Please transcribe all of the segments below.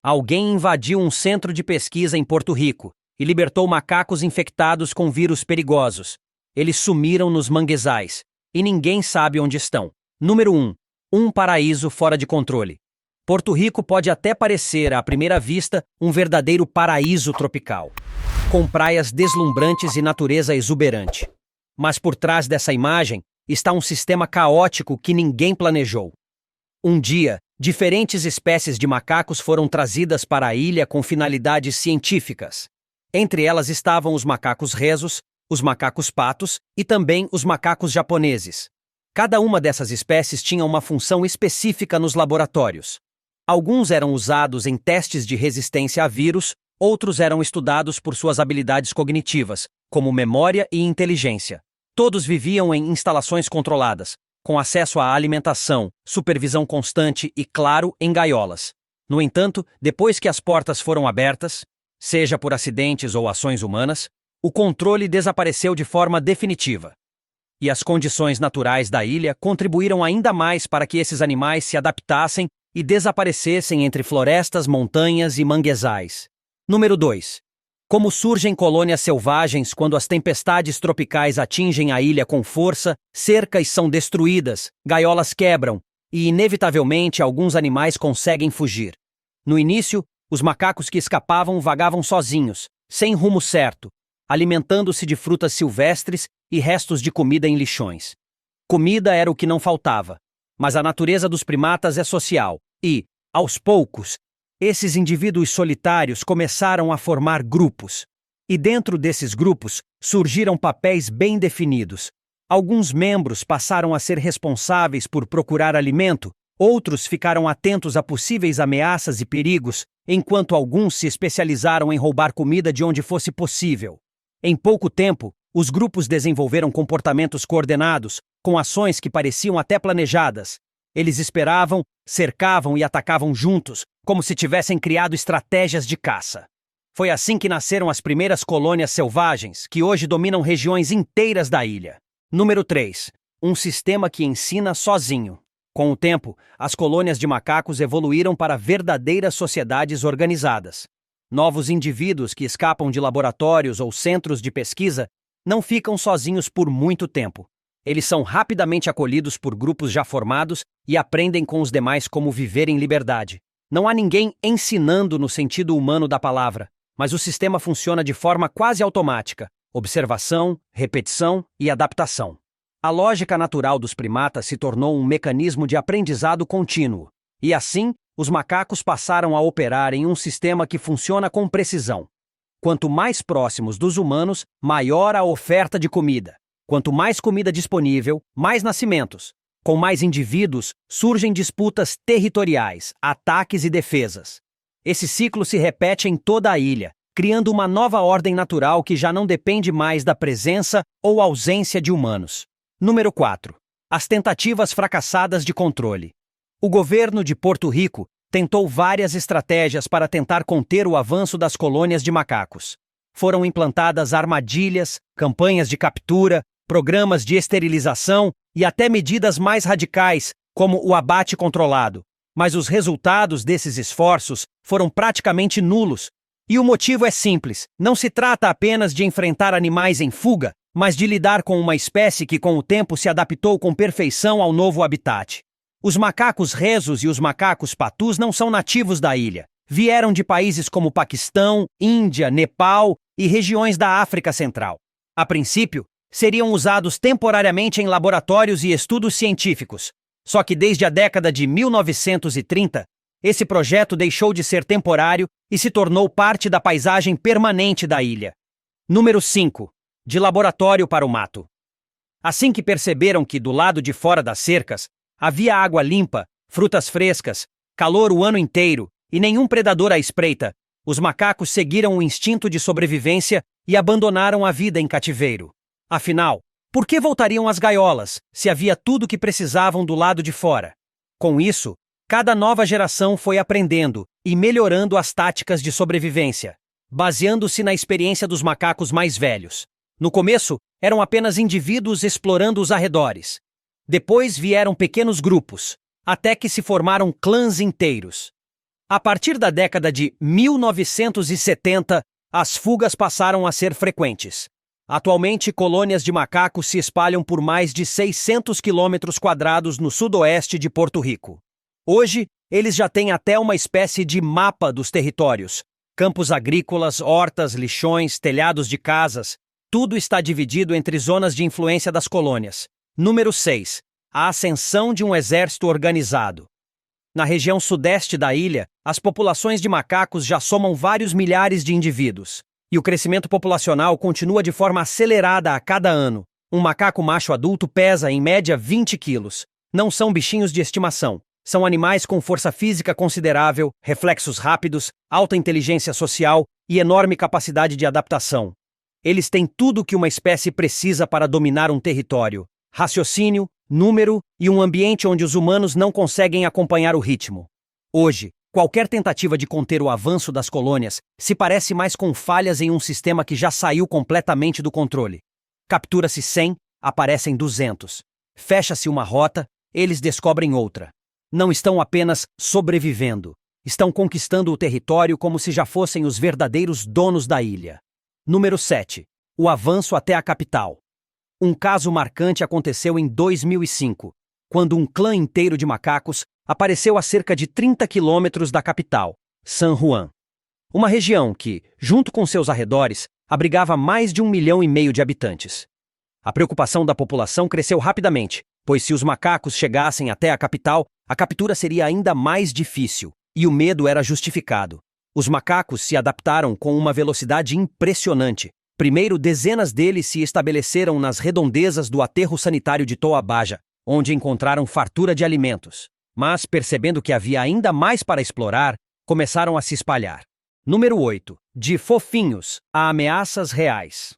Alguém invadiu um centro de pesquisa em Porto Rico e libertou macacos infectados com vírus perigosos. Eles sumiram nos manguezais e ninguém sabe onde estão. Número 1. Um paraíso fora de controle. Porto Rico pode até parecer, à primeira vista, um verdadeiro paraíso tropical, com praias deslumbrantes e natureza exuberante. Mas por trás dessa imagem está um sistema caótico que ninguém planejou. Um dia, diferentes espécies de macacos foram trazidas para a ilha com finalidades científicas. Entre elas estavam os macacos rezos, os macacos patos e também os macacos japoneses. Cada uma dessas espécies tinha uma função específica nos laboratórios. Alguns eram usados em testes de resistência a vírus, outros eram estudados por suas habilidades cognitivas, como memória e inteligência. Todos viviam em instalações controladas, com acesso à alimentação, supervisão constante e, claro, em gaiolas. No entanto, depois que as portas foram abertas, seja por acidentes ou ações humanas, o controle desapareceu de forma definitiva. E as condições naturais da ilha contribuíram ainda mais para que esses animais se adaptassem e desaparecessem entre florestas, montanhas e manguezais. Número 2. Como surgem colônias selvagens quando as tempestades tropicais atingem a ilha com força, cercas são destruídas, gaiolas quebram e, inevitavelmente, alguns animais conseguem fugir. No início, os macacos que escapavam vagavam sozinhos, sem rumo certo, alimentando-se de frutas silvestres e restos de comida em lixões. Comida era o que não faltava, mas a natureza dos primatas é social e, aos poucos, esses indivíduos solitários começaram a formar grupos. E dentro desses grupos surgiram papéis bem definidos. Alguns membros passaram a ser responsáveis por procurar alimento, outros ficaram atentos a possíveis ameaças e perigos, enquanto alguns se especializaram em roubar comida de onde fosse possível. Em pouco tempo, os grupos desenvolveram comportamentos coordenados, com ações que pareciam até planejadas. Eles esperavam, cercavam e atacavam juntos, como se tivessem criado estratégias de caça. Foi assim que nasceram as primeiras colônias selvagens, que hoje dominam regiões inteiras da ilha. Número 3. Um sistema que ensina sozinho. Com o tempo, as colônias de macacos evoluíram para verdadeiras sociedades organizadas. Novos indivíduos que escapam de laboratórios ou centros de pesquisa não ficam sozinhos por muito tempo. Eles são rapidamente acolhidos por grupos já formados e aprendem com os demais como viver em liberdade. Não há ninguém ensinando no sentido humano da palavra, mas o sistema funciona de forma quase automática: observação, repetição e adaptação. A lógica natural dos primatas se tornou um mecanismo de aprendizado contínuo, e assim, os macacos passaram a operar em um sistema que funciona com precisão. Quanto mais próximos dos humanos, maior a oferta de comida. Quanto mais comida disponível, mais nascimentos. Com mais indivíduos, surgem disputas territoriais, ataques e defesas. Esse ciclo se repete em toda a ilha, criando uma nova ordem natural que já não depende mais da presença ou ausência de humanos. Número 4. As tentativas fracassadas de controle. O governo de Porto Rico tentou várias estratégias para tentar conter o avanço das colônias de macacos. Foram implantadas armadilhas, campanhas de captura, programas de esterilização e até medidas mais radicais, como o abate controlado. Mas os resultados desses esforços foram praticamente nulos. E o motivo é simples: não se trata apenas de enfrentar animais em fuga, mas de lidar com uma espécie que com o tempo se adaptou com perfeição ao novo habitat. Os macacos rezos e os macacos patus não são nativos da ilha. Vieram de países como Paquistão, Índia, Nepal e regiões da África Central. A princípio, seriam usados temporariamente em laboratórios e estudos científicos. Só que desde a década de 1930, esse projeto deixou de ser temporário e se tornou parte da paisagem permanente da ilha. Número 5. De laboratório para o mato. Assim que perceberam que do lado de fora das cercas havia água limpa, frutas frescas, calor o ano inteiro e nenhum predador à espreita, os macacos seguiram o instinto de sobrevivência e abandonaram a vida em cativeiro. Afinal, por que voltariam às gaiolas, se havia tudo o que precisavam do lado de fora? Com isso, cada nova geração foi aprendendo e melhorando as táticas de sobrevivência, baseando-se na experiência dos macacos mais velhos. No começo, eram apenas indivíduos explorando os arredores. Depois vieram pequenos grupos, até que se formaram clãs inteiros. A partir da década de 1970, as fugas passaram a ser frequentes. Atualmente, colônias de macacos se espalham por mais de 600 quilômetros quadrados no sudoeste de Porto Rico. Hoje, eles já têm até uma espécie de mapa dos territórios. Campos agrícolas, hortas, lixões, telhados de casas, tudo está dividido entre zonas de influência das colônias. Número 6. A ascensão de um exército organizado. Na região sudeste da ilha, as populações de macacos já somam vários milhares de indivíduos. E o crescimento populacional continua de forma acelerada a cada ano. Um macaco macho adulto pesa, em média, 20 quilos. Não são bichinhos de estimação. São animais com força física considerável, reflexos rápidos, alta inteligência social e enorme capacidade de adaptação. Eles têm tudo o que uma espécie precisa para dominar um território: raciocínio, número e um ambiente onde os humanos não conseguem acompanhar o ritmo. Hoje, qualquer tentativa de conter o avanço das colônias se parece mais com falhas em um sistema que já saiu completamente do controle. Captura-se 100, aparecem 200. Fecha-se uma rota, eles descobrem outra. Não estão apenas sobrevivendo, estão conquistando o território como se já fossem os verdadeiros donos da ilha. Número 7. O avanço até a capital. Um caso marcante aconteceu em 2005, quando um clã inteiro de macacos apareceu a cerca de 30 quilômetros da capital, San Juan. Uma região que, junto com seus arredores, abrigava mais de 1,5 milhão de habitantes. A preocupação da população cresceu rapidamente, pois se os macacos chegassem até a capital, a captura seria ainda mais difícil, e o medo era justificado. Os macacos se adaptaram com uma velocidade impressionante. Primeiro, dezenas deles se estabeleceram nas redondezas do aterro sanitário de Toa Baja, onde encontraram fartura de alimentos. Mas, percebendo que havia ainda mais para explorar, começaram a se espalhar. Número 8. De fofinhos a ameaças reais.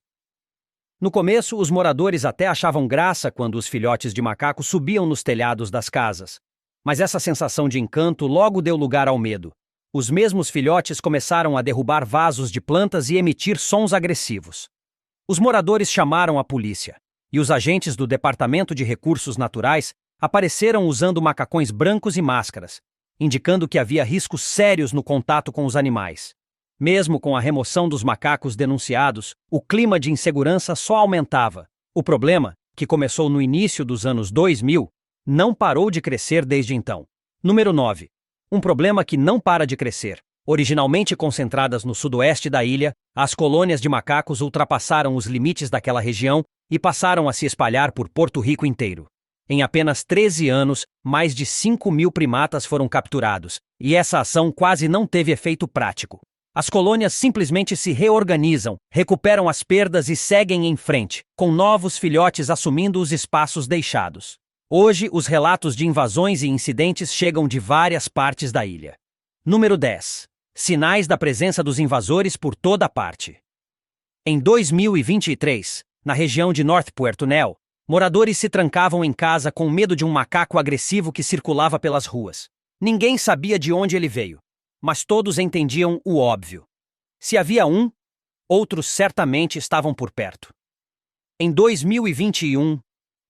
No começo, os moradores até achavam graça quando os filhotes de macaco subiam nos telhados das casas. Mas essa sensação de encanto logo deu lugar ao medo. Os mesmos filhotes começaram a derrubar vasos de plantas e emitir sons agressivos. Os moradores chamaram a polícia, e os agentes do Departamento de Recursos Naturais apareceram usando macacões brancos e máscaras, indicando que havia riscos sérios no contato com os animais. Mesmo com a remoção dos macacos denunciados, o clima de insegurança só aumentava. O problema, que começou no início dos anos 2000, não parou de crescer desde então. Número 9. Um problema que não para de crescer. Originalmente concentradas no sudoeste da ilha, as colônias de macacos ultrapassaram os limites daquela região e passaram a se espalhar por Porto Rico inteiro. Em apenas 13 anos, mais de 5.000 primatas foram capturados, e essa ação quase não teve efeito prático. As colônias simplesmente se reorganizam, recuperam as perdas e seguem em frente, com novos filhotes assumindo os espaços deixados. Hoje, os relatos de invasões e incidentes chegam de várias partes da ilha. Número 10. Sinais da presença dos invasores por toda parte. Em 2023, na região de North Puerto Nel, moradores se trancavam em casa com medo de um macaco agressivo que circulava pelas ruas. Ninguém sabia de onde ele veio, mas todos entendiam o óbvio. Se havia um, outros certamente estavam por perto. Em 2021,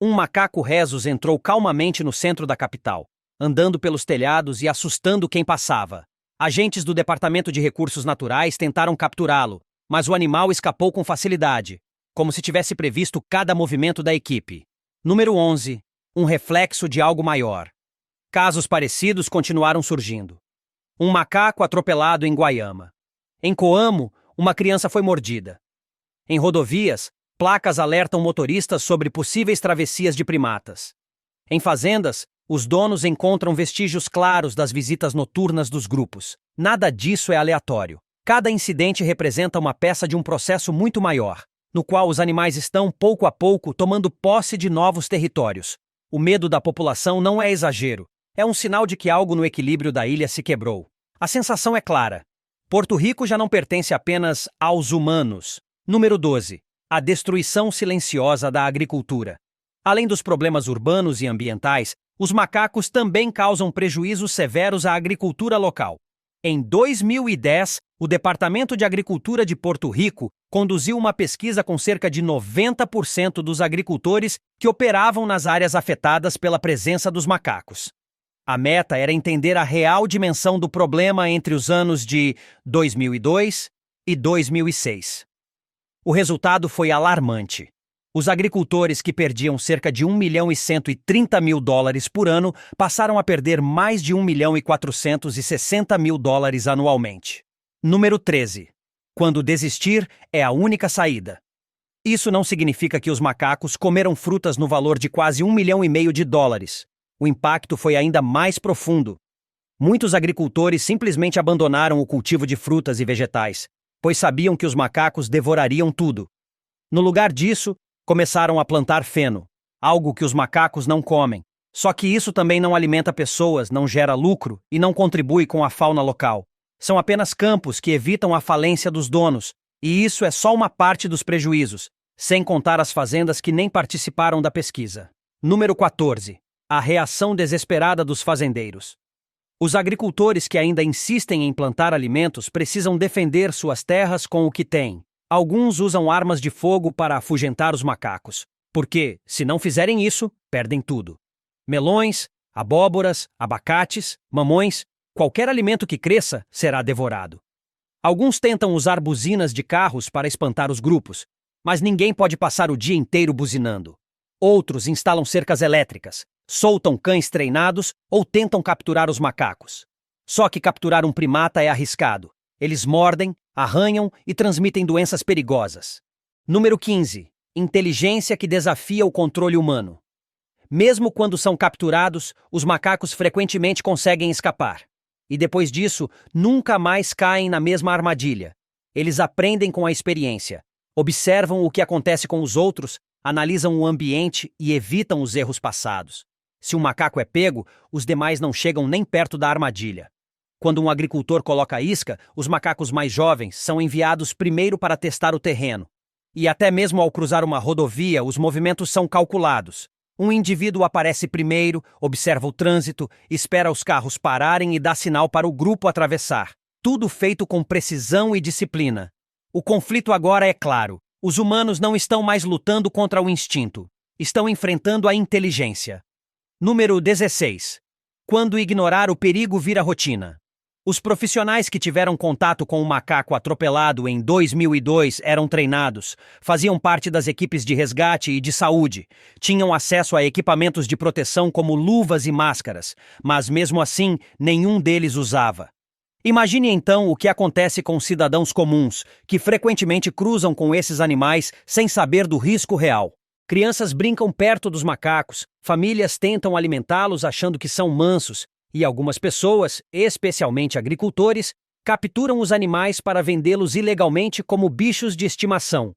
um macaco rhesus entrou calmamente no centro da capital, andando pelos telhados e assustando quem passava. Agentes do Departamento de Recursos Naturais tentaram capturá-lo, mas o animal escapou com facilidade, como se tivesse previsto cada movimento da equipe. Número 11. Um reflexo de algo maior. Casos parecidos continuaram surgindo. Um macaco atropelado em Guayama. Em Coamo, uma criança foi mordida. Em rodovias, placas alertam motoristas sobre possíveis travessias de primatas. Em fazendas, os donos encontram vestígios claros das visitas noturnas dos grupos. Nada disso é aleatório. Cada incidente representa uma peça de um processo muito maior, no qual os animais estão, pouco a pouco, tomando posse de novos territórios. O medo da população não é exagero. É um sinal de que algo no equilíbrio da ilha se quebrou. A sensação é clara. Porto Rico já não pertence apenas aos humanos. Número 12. A destruição silenciosa da agricultura. Além dos problemas urbanos e ambientais, os macacos também causam prejuízos severos à agricultura local. Em 2010, o Departamento de Agricultura de Porto Rico conduziu uma pesquisa com cerca de 90% dos agricultores que operavam nas áreas afetadas pela presença dos macacos. A meta era entender a real dimensão do problema entre os anos de 2002 e 2006. O resultado foi alarmante. Os agricultores que perdiam cerca de 1.130.000 por ano passaram a perder mais de 1.460.000 anualmente. Número 13. Quando desistir é a única saída. Isso não significa que os macacos comeram frutas no valor de quase $1,5 milhão. O impacto foi ainda mais profundo. Muitos agricultores simplesmente abandonaram o cultivo de frutas e vegetais, pois sabiam que os macacos devorariam tudo. No lugar disso, começaram a plantar feno, algo que os macacos não comem. Só que isso também não alimenta pessoas, não gera lucro e não contribui com a fauna local. São apenas campos que evitam a falência dos donos, e isso é só uma parte dos prejuízos, sem contar as fazendas que nem participaram da pesquisa. Número 14. A reação desesperada dos fazendeiros. Os agricultores que ainda insistem em plantar alimentos precisam defender suas terras com o que têm. Alguns usam armas de fogo para afugentar os macacos, porque, se não fizerem isso, perdem tudo. Melões, abóboras, abacates, mamões, qualquer alimento que cresça será devorado. Alguns tentam usar buzinas de carros para espantar os grupos, mas ninguém pode passar o dia inteiro buzinando. Outros instalam cercas elétricas, soltam cães treinados ou tentam capturar os macacos. Só que capturar um primata é arriscado. Eles mordem, arranham e transmitem doenças perigosas. Número 15. Inteligência que desafia o controle humano. Mesmo quando são capturados, os macacos frequentemente conseguem escapar. E depois disso, nunca mais caem na mesma armadilha. Eles aprendem com a experiência, observam o que acontece com os outros, analisam o ambiente e evitam os erros passados. Se um macaco é pego, os demais não chegam nem perto da armadilha. Quando um agricultor coloca a isca, os macacos mais jovens são enviados primeiro para testar o terreno. E até mesmo ao cruzar uma rodovia, os movimentos são calculados. Um indivíduo aparece primeiro, observa o trânsito, espera os carros pararem e dá sinal para o grupo atravessar. Tudo feito com precisão e disciplina. O conflito agora é claro. Os humanos não estão mais lutando contra o instinto. Estão enfrentando a inteligência. Número 16. Quando ignorar o perigo vira rotina. Os profissionais que tiveram contato com o macaco atropelado em 2002 eram treinados, faziam parte das equipes de resgate e de saúde, tinham acesso a equipamentos de proteção como luvas e máscaras, mas mesmo assim nenhum deles usava. Imagine então o que acontece com cidadãos comuns, que frequentemente cruzam com esses animais sem saber do risco real. Crianças brincam perto dos macacos, famílias tentam alimentá-los achando que são mansos, e algumas pessoas, especialmente agricultores, capturam os animais para vendê-los ilegalmente como bichos de estimação.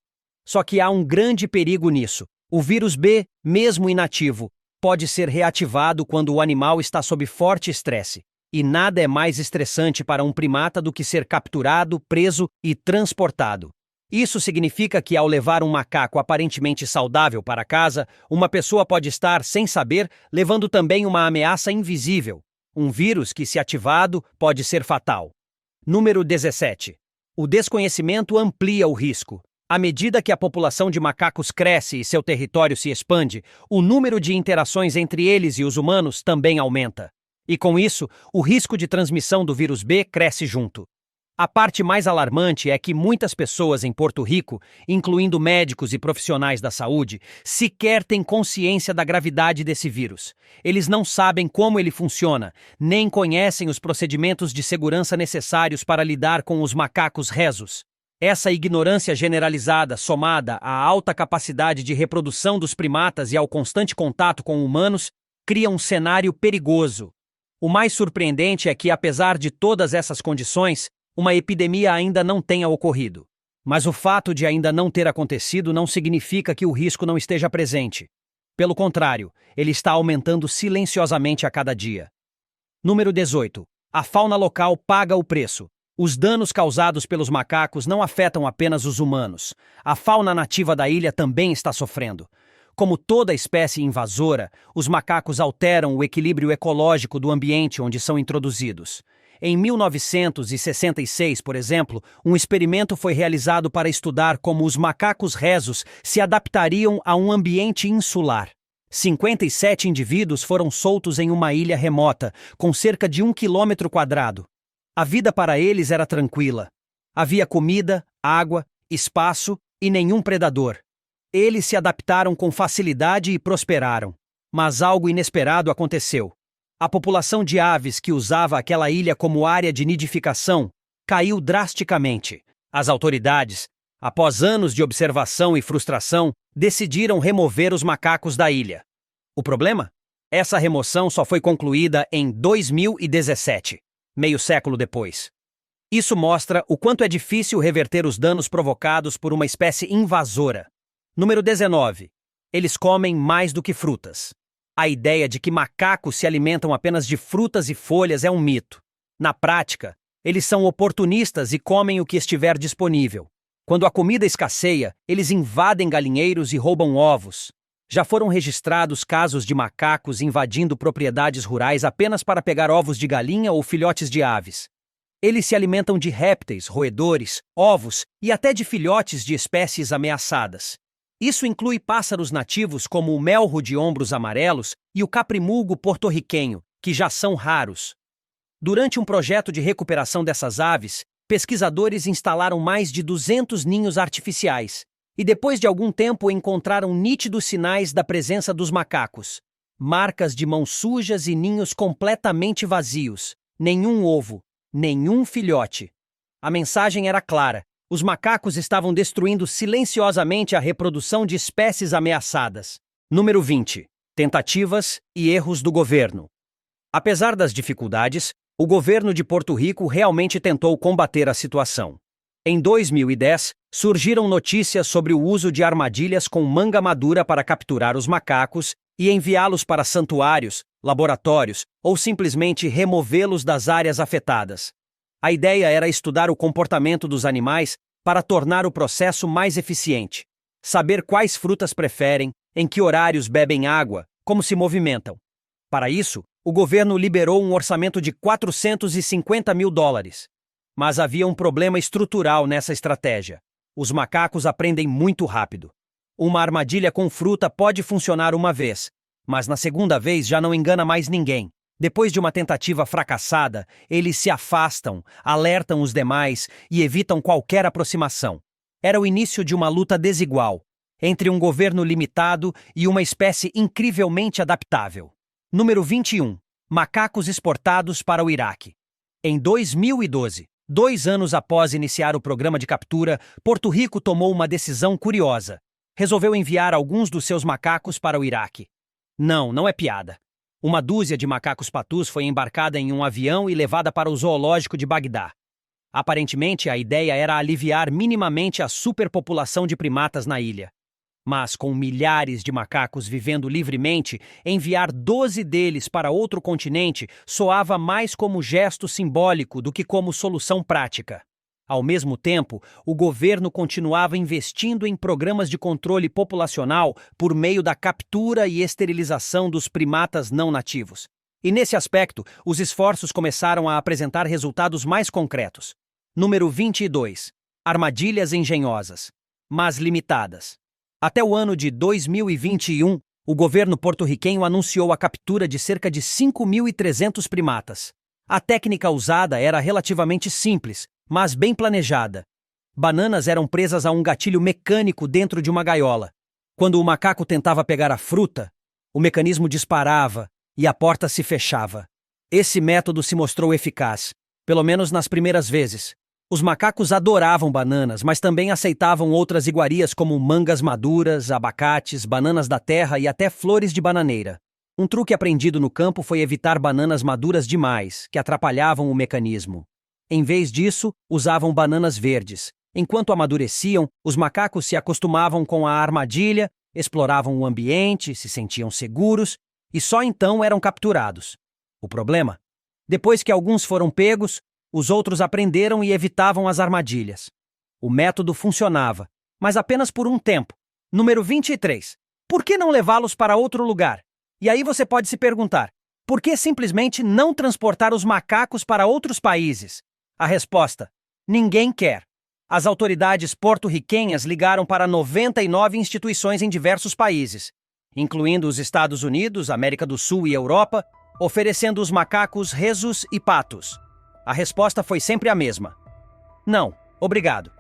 Só que há um grande perigo nisso. O vírus B, mesmo inativo, pode ser reativado quando o animal está sob forte estresse. E nada é mais estressante para um primata do que ser capturado, preso e transportado. Isso significa que, ao levar um macaco aparentemente saudável para casa, uma pessoa pode estar, sem saber, levando também uma ameaça invisível. Um vírus que, se ativado, pode ser fatal. Número 17. O desconhecimento amplia o risco. À medida que a população de macacos cresce e seu território se expande, o número de interações entre eles e os humanos também aumenta. E com isso, o risco de transmissão do vírus B cresce junto. A parte mais alarmante é que muitas pessoas em Porto Rico, incluindo médicos e profissionais da saúde, sequer têm consciência da gravidade desse vírus. Eles não sabem como ele funciona, nem conhecem os procedimentos de segurança necessários para lidar com os macacos rhesus. Essa ignorância generalizada, somada à alta capacidade de reprodução dos primatas e ao constante contato com humanos, cria um cenário perigoso. O mais surpreendente é que, apesar de todas essas condições, uma epidemia ainda não tenha ocorrido. Mas o fato de ainda não ter acontecido não significa que o risco não esteja presente. Pelo contrário, ele está aumentando silenciosamente a cada dia. Número 18. A fauna local paga o preço. Os danos causados pelos macacos não afetam apenas os humanos. A fauna nativa da ilha também está sofrendo. Como toda espécie invasora, os macacos alteram o equilíbrio ecológico do ambiente onde são introduzidos. Em 1966, por exemplo, um experimento foi realizado para estudar como os macacos rhesus se adaptariam a um ambiente insular. 57 indivíduos foram soltos em uma ilha remota, com cerca de 1 km². A vida para eles era tranquila. Havia comida, água, espaço e nenhum predador. Eles se adaptaram com facilidade e prosperaram. Mas algo inesperado aconteceu. A população de aves que usava aquela ilha como área de nidificação caiu drasticamente. As autoridades, após anos de observação e frustração, decidiram remover os macacos da ilha. O problema? Essa remoção só foi concluída em 2017, meio século depois. Isso mostra o quanto é difícil reverter os danos provocados por uma espécie invasora. Número 19. Eles comem mais do que frutas. A ideia de que macacos se alimentam apenas de frutas e folhas é um mito. Na prática, eles são oportunistas e comem o que estiver disponível. Quando a comida escasseia, eles invadem galinheiros e roubam ovos. Já foram registrados casos de macacos invadindo propriedades rurais apenas para pegar ovos de galinha ou filhotes de aves. Eles se alimentam de répteis, roedores, ovos e até de filhotes de espécies ameaçadas. Isso inclui pássaros nativos como o melro de ombros amarelos e o caprimulgo porto-riquenho, que já são raros. Durante um projeto de recuperação dessas aves, pesquisadores instalaram mais de 200 ninhos artificiais e depois de algum tempo encontraram nítidos sinais da presença dos macacos. Marcas de mãos sujas e ninhos completamente vazios. Nenhum ovo, nenhum filhote. A mensagem era clara. Os macacos estavam destruindo silenciosamente a reprodução de espécies ameaçadas. Número 20. Tentativas e erros do governo. Apesar das dificuldades, o governo de Porto Rico realmente tentou combater a situação. Em 2010, surgiram notícias sobre o uso de armadilhas com manga madura para capturar os macacos e enviá-los para santuários, laboratórios ou simplesmente removê-los das áreas afetadas. A ideia era estudar o comportamento dos animais para tornar o processo mais eficiente. Saber quais frutas preferem, em que horários bebem água, como se movimentam. Para isso, o governo liberou um orçamento de $450 mil. Mas havia um problema estrutural nessa estratégia. Os macacos aprendem muito rápido. Uma armadilha com fruta pode funcionar uma vez, mas na segunda vez já não engana mais ninguém. Depois de uma tentativa fracassada, eles se afastam, alertam os demais e evitam qualquer aproximação. Era o início de uma luta desigual, entre um governo limitado e uma espécie incrivelmente adaptável. Número 21. Macacos exportados para o Iraque. Em 2012, 2 anos após iniciar o programa de captura, Porto Rico tomou uma decisão curiosa. Resolveu enviar alguns dos seus macacos para o Iraque. Não é piada. Uma dúzia de macacos patus foi embarcada em um avião e levada para o zoológico de Bagdá. Aparentemente, a ideia era aliviar minimamente a superpopulação de primatas na ilha. Mas, com milhares de macacos vivendo livremente, enviar 12 deles para outro continente soava mais como gesto simbólico do que como solução prática. Ao mesmo tempo, o governo continuava investindo em programas de controle populacional por meio da captura e esterilização dos primatas não nativos. E nesse aspecto, os esforços começaram a apresentar resultados mais concretos. Número 22. Armadilhas engenhosas, mas limitadas. Até o ano de 2021, o governo porto-riquenho anunciou a captura de cerca de 5.300 primatas. A técnica usada era relativamente simples, mas bem planejada. Bananas eram presas a um gatilho mecânico dentro de uma gaiola. Quando o macaco tentava pegar a fruta, o mecanismo disparava e a porta se fechava. Esse método se mostrou eficaz, pelo menos nas primeiras vezes. Os macacos adoravam bananas, mas também aceitavam outras iguarias como mangas maduras, abacates, bananas da terra e até flores de bananeira. Um truque aprendido no campo foi evitar bananas maduras demais, que atrapalhavam o mecanismo. Em vez disso, usavam bananas verdes. Enquanto amadureciam, os macacos se acostumavam com a armadilha, exploravam o ambiente, se sentiam seguros e só então eram capturados. O problema? Depois que alguns foram pegos, os outros aprenderam e evitavam as armadilhas. O método funcionava, mas apenas por um tempo. Número 23. Por que não levá-los para outro lugar? E aí você pode se perguntar, por que simplesmente não transportar os macacos para outros países? A resposta: ninguém quer. As autoridades porto-riquenhas ligaram para 99 instituições em diversos países. incluindo os Estados Unidos, América do Sul e Europa, oferecendo os macacos rhesus e patos. A resposta foi sempre a mesma: não, obrigado.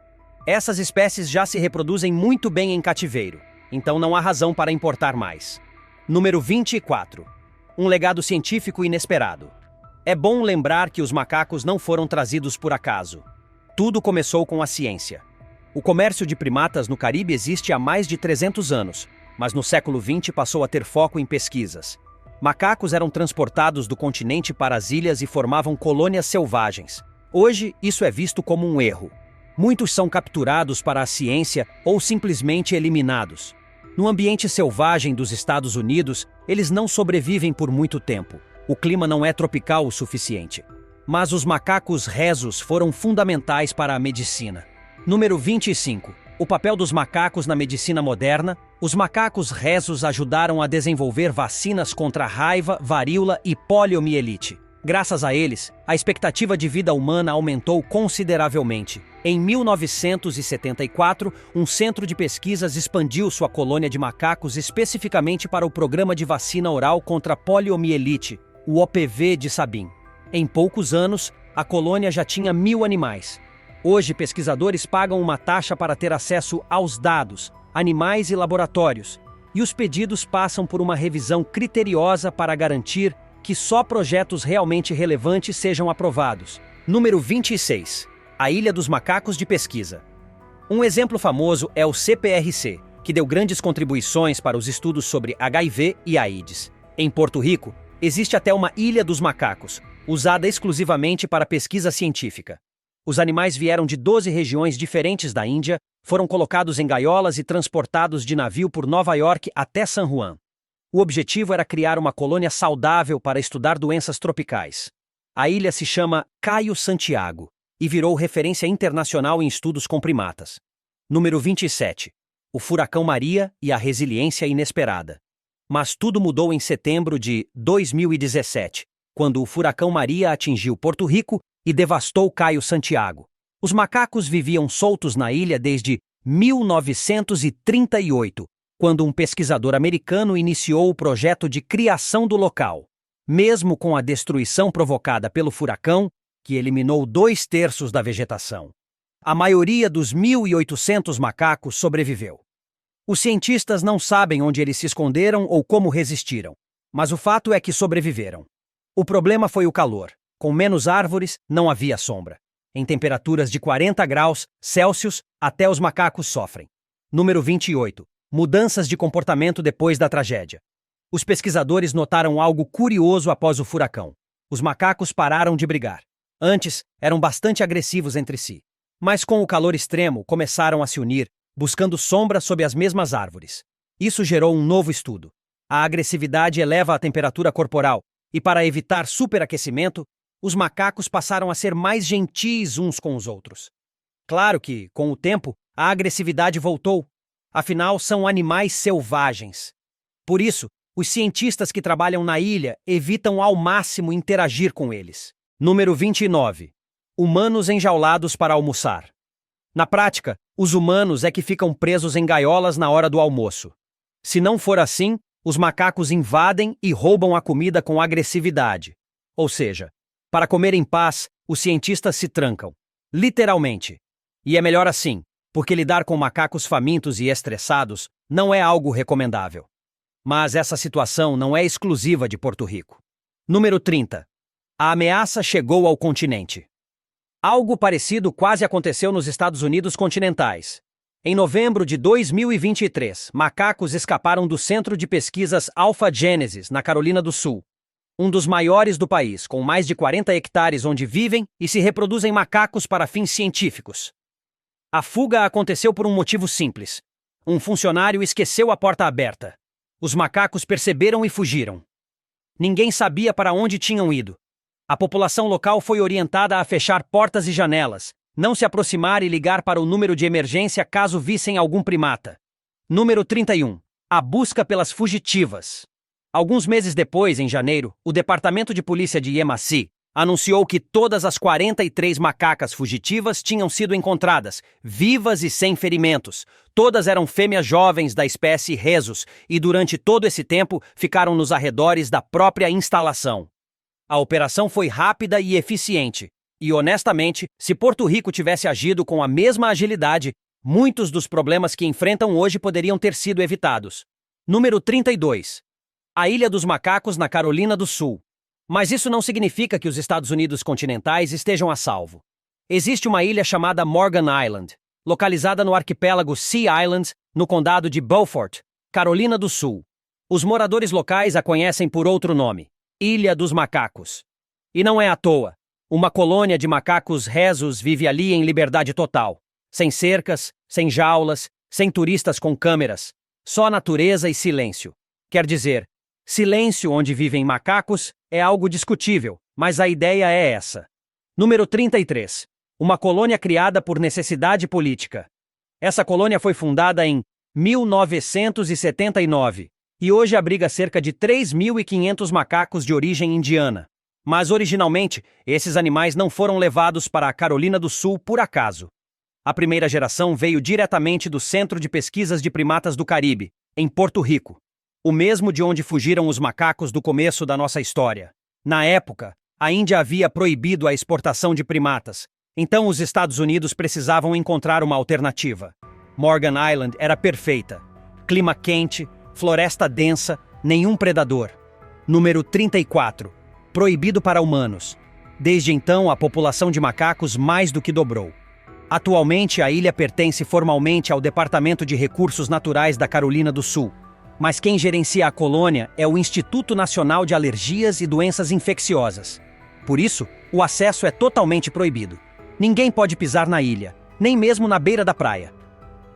Essas espécies já se reproduzem muito bem em cativeiro, então não há razão para importar mais. Número 24. Um legado científico inesperado. É bom lembrar que os macacos não foram trazidos por acaso. Tudo começou com a ciência. O comércio de primatas no Caribe existe há mais de 300 anos, mas no século XX passou a ter foco em pesquisas. Macacos eram transportados do continente para as ilhas e formavam colônias selvagens. Hoje, isso é visto como um erro. Muitos são capturados para a ciência ou simplesmente eliminados. No ambiente selvagem dos Estados Unidos, eles não sobrevivem por muito tempo. O clima não é tropical o suficiente. Mas os macacos rhesus foram fundamentais para a medicina. Número 25. O papel dos macacos na medicina moderna. Os macacos rhesus ajudaram a desenvolver vacinas contra a raiva, varíola e poliomielite. Graças a eles, a expectativa de vida humana aumentou consideravelmente. Em 1974, um centro de pesquisas expandiu sua colônia de macacos especificamente para o programa de vacina oral contra a poliomielite, o OPV de Sabin. Em poucos anos, a colônia já tinha 1.000 animais. Hoje, pesquisadores pagam uma taxa para ter acesso aos dados, animais e laboratórios, e os pedidos passam por uma revisão criteriosa para garantir que só projetos realmente relevantes sejam aprovados. Número 26. A Ilha dos Macacos de Pesquisa. Um exemplo famoso é o CPRC, que deu grandes contribuições para os estudos sobre HIV e AIDS. Em Porto Rico, existe até uma Ilha dos Macacos, usada exclusivamente para pesquisa científica. Os animais vieram de 12 regiões diferentes da Índia, foram colocados em gaiolas e transportados de navio por Nova York até San Juan. O objetivo era criar uma colônia saudável para estudar doenças tropicais. A ilha se chama Caio Santiago e virou referência internacional em estudos com primatas. Número 27. O furacão Maria e a resiliência inesperada. Mas tudo mudou em setembro de 2017, quando o furacão Maria atingiu Porto Rico e devastou Caio Santiago. Os macacos viviam soltos na ilha desde 1938, quando um pesquisador americano iniciou o projeto de criação do local. Mesmo com a destruição provocada pelo furacão, que eliminou 2/3 da vegetação, a maioria dos 1.800 macacos sobreviveu. Os cientistas não sabem onde eles se esconderam ou como resistiram, mas o fato é que sobreviveram. O problema foi o calor. Com menos árvores, não havia sombra. Em temperaturas de 40 graus Celsius, até os macacos sofrem. Número 28. Mudanças de comportamento depois da tragédia. Os pesquisadores notaram algo curioso após o furacão. Os macacos pararam de brigar. Antes, eram bastante agressivos entre si. Mas com o calor extremo, começaram a se unir, buscando sombra sob as mesmas árvores. Isso gerou um novo estudo. A agressividade eleva a temperatura corporal, e para evitar superaquecimento, os macacos passaram a ser mais gentis uns com os outros. Claro que, com o tempo, a agressividade voltou. Afinal, são animais selvagens. Por isso, os cientistas que trabalham na ilha evitam ao máximo interagir com eles. Número 29. Humanos enjaulados para almoçar. Na prática, os humanos é que ficam presos em gaiolas na hora do almoço. Se não for assim, os macacos invadem e roubam a comida com agressividade. Ou seja, para comer em paz, os cientistas se trancam. Literalmente. E é melhor assim, porque lidar com macacos famintos e estressados não é algo recomendável. Mas essa situação não é exclusiva de Porto Rico. Número 30. A ameaça chegou ao continente. Algo parecido quase aconteceu nos Estados Unidos continentais. Em novembro de 2023, macacos escaparam do Centro de Pesquisas Alpha Genesis, na Carolina do Sul. Um dos maiores do país, com mais de 40 hectares onde vivem e se reproduzem macacos para fins científicos. A fuga aconteceu por um motivo simples. Um funcionário esqueceu a porta aberta. Os macacos perceberam e fugiram. Ninguém sabia para onde tinham ido. A população local foi orientada a fechar portas e janelas, não se aproximar e ligar para o número de emergência caso vissem algum primata. Número 31. A busca pelas fugitivas. Alguns meses depois, em janeiro, o Departamento de Polícia de Yemassee, anunciou que todas as 43 macacas fugitivas tinham sido encontradas, vivas e sem ferimentos. Todas eram fêmeas jovens da espécie Rhesus e durante todo esse tempo ficaram nos arredores da própria instalação. A operação foi rápida e eficiente, e honestamente, se Porto Rico tivesse agido com a mesma agilidade, muitos dos problemas que enfrentam hoje poderiam ter sido evitados. Número 32. A Ilha dos Macacos na Carolina do Sul. Mas isso não significa que os Estados Unidos continentais estejam a salvo. Existe uma ilha chamada Morgan Island, localizada no arquipélago Sea Islands, no condado de Beaufort, Carolina do Sul. Os moradores locais a conhecem por outro nome, Ilha dos Macacos. E não é à toa. Uma colônia de macacos Rhesus vive ali em liberdade total, sem cercas, sem jaulas, sem turistas com câmeras, só natureza e silêncio. Quer dizer, silêncio onde vivem macacos é algo discutível, mas a ideia é essa. Número 33. Uma colônia criada por necessidade política. Essa colônia foi fundada em 1979 e hoje abriga cerca de 3.500 macacos de origem indiana. Mas originalmente, esses animais não foram levados para a Carolina do Sul por acaso. A primeira geração veio diretamente do Centro de Pesquisas de Primatas do Caribe, em Porto Rico. O mesmo de onde fugiram os macacos do começo da nossa história. Na época, a Índia havia proibido a exportação de primatas, então os Estados Unidos precisavam encontrar uma alternativa. Morgan Island era perfeita. Clima quente, floresta densa, nenhum predador. Número 34. Proibido para humanos. Desde então, a população de macacos mais do que dobrou. Atualmente, a ilha pertence formalmente ao Departamento de Recursos Naturais da Carolina do Sul. Mas quem gerencia a colônia é o Instituto Nacional de Alergias e Doenças Infecciosas. Por isso, o acesso é totalmente proibido. Ninguém pode pisar na ilha, nem mesmo na beira da praia.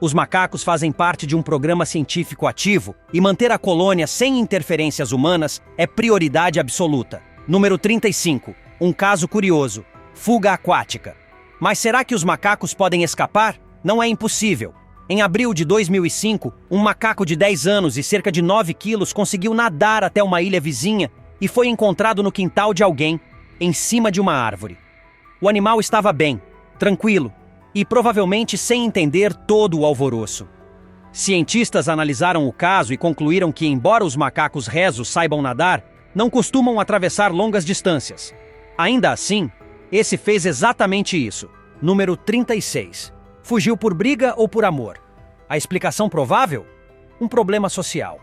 Os macacos fazem parte de um programa científico ativo e manter a colônia sem interferências humanas é prioridade absoluta. Número 35. Um caso curioso. Fuga aquática. Mas será que os macacos podem escapar? Não é impossível. Em abril de 2005, um macaco de 10 anos e cerca de 9 quilos conseguiu nadar até uma ilha vizinha e foi encontrado no quintal de alguém, em cima de uma árvore. O animal estava bem, tranquilo e provavelmente sem entender todo o alvoroço. Cientistas analisaram o caso e concluíram que, embora os macacos Rhesus saibam nadar, não costumam atravessar longas distâncias. Ainda assim, esse fez exatamente isso. Número 36. Fugiu por briga ou por amor? A explicação provável? Um problema social.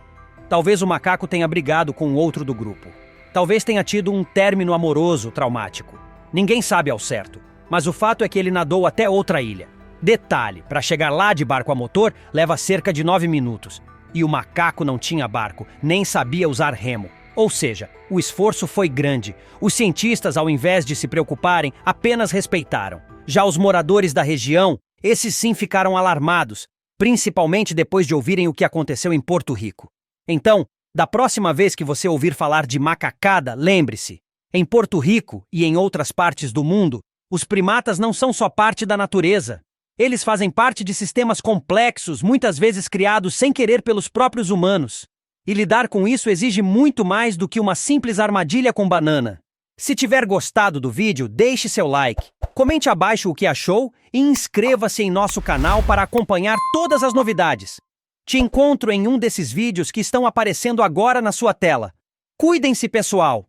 Talvez o macaco tenha brigado com outro do grupo. Talvez tenha tido um término amoroso traumático. Ninguém sabe ao certo, mas o fato é que ele nadou até outra ilha. Detalhe, para chegar lá de barco a motor, leva cerca de 9 minutos. E o macaco não tinha barco, nem sabia usar remo. Ou seja, o esforço foi grande. Os cientistas, ao invés de se preocuparem, apenas respeitaram. Já os moradores da região, esses sim ficaram alarmados, principalmente depois de ouvirem o que aconteceu em Porto Rico. Então, da próxima vez que você ouvir falar de macacada, lembre-se, em Porto Rico e em outras partes do mundo, os primatas não são só parte da natureza. Eles fazem parte de sistemas complexos, muitas vezes criados sem querer pelos próprios humanos. E lidar com isso exige muito mais do que uma simples armadilha com banana. Se tiver gostado do vídeo, deixe seu like, comente abaixo o que achou e inscreva-se em nosso canal para acompanhar todas as novidades. Te encontro em um desses vídeos que estão aparecendo agora na sua tela. Cuidem-se, pessoal!